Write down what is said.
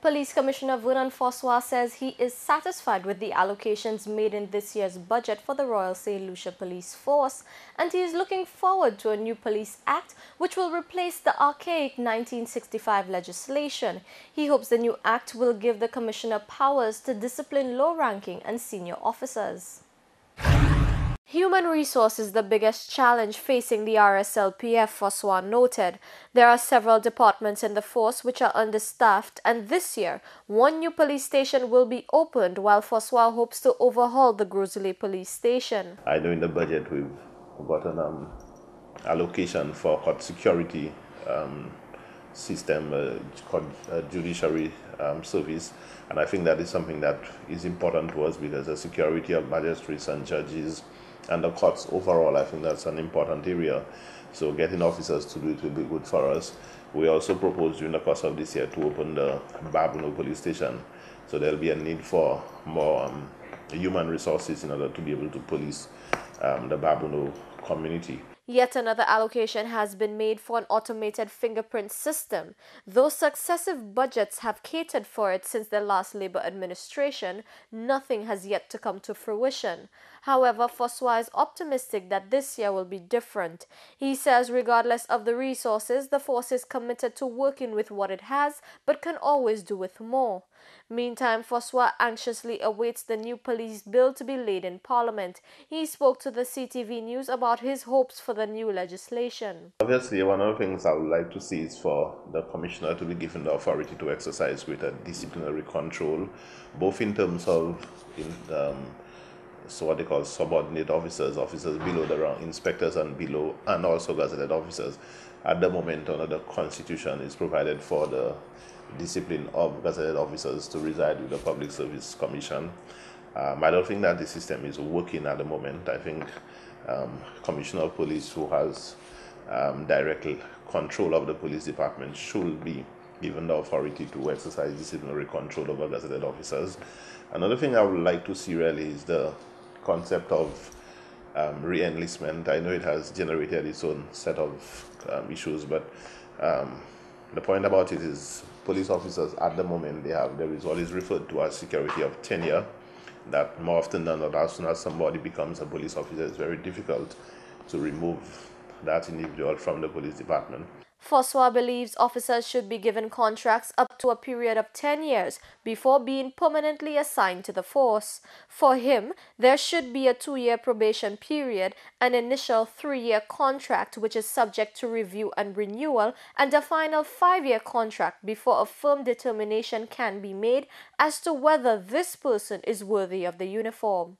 Police Commissioner Vernon Fossois says he is satisfied with the allocations made in this year's budget for the Royal St. Lucia Police Force, and he is looking forward to a new police act which will replace the archaic 1965 legislation. He hopes the new act will give the commissioner powers to discipline low-ranking and senior officers. Human resource is the biggest challenge facing the RSLPF, Fossois noted. There are several departments in the force which are understaffed, and this year, one new police station will be opened, while Fossois hopes to overhaul the Grosley police station. I know in the budget we've got an allocation for court security system called judiciary service, and I think that is something that is important to us because the security of magistrates and judges and the courts overall, I think that's an important area. So getting officers to do it will be good for us. We also propose during the course of this year to open the Babuno police station. So there'll be a need for more human resources in order to be able to police the Babuno community. Yet another allocation has been made for an automated fingerprint system. Though successive budgets have catered for it since the last Labour administration, nothing has yet to come to fruition. However, Fossois is optimistic that this year will be different. He says regardless of the resources, the force is committed to working with what it has, but can always do with more. Meantime, Fossois anxiously awaits the new police bill to be laid in Parliament. He spoke to the CTV News about his hopes for the new legislation. Obviously, one of the things I would like to see is for the commissioner to be given the authority to exercise greater disciplinary control, both in terms of so what they call subordinate officers, officers below the rank, inspectors and below, and also gazetted officers. At the moment, under the Constitution, is provided for the discipline of gazetted officers to reside with the Public Service Commission. I don't think that the system is working at the moment. I think Commissioner of Police, who has direct control of the police department, should be given the authority to exercise disciplinary control over gazetted officers. Another thing I would like to see really is the concept of re-enlistment. I know it has generated its own set of issues, but the point about it is police officers at the moment, there is what is referred to as security of tenure, that more often than not, as soon as somebody becomes a police officer, it's very difficult to remove that individual from the police department. Fossois believes officers should be given contracts up to a period of 10 years before being permanently assigned to the force. For him, there should be a 2-year probation period, an initial 3-year contract which is subject to review and renewal, and a final 5-year contract before a firm determination can be made as to whether this person is worthy of the uniform.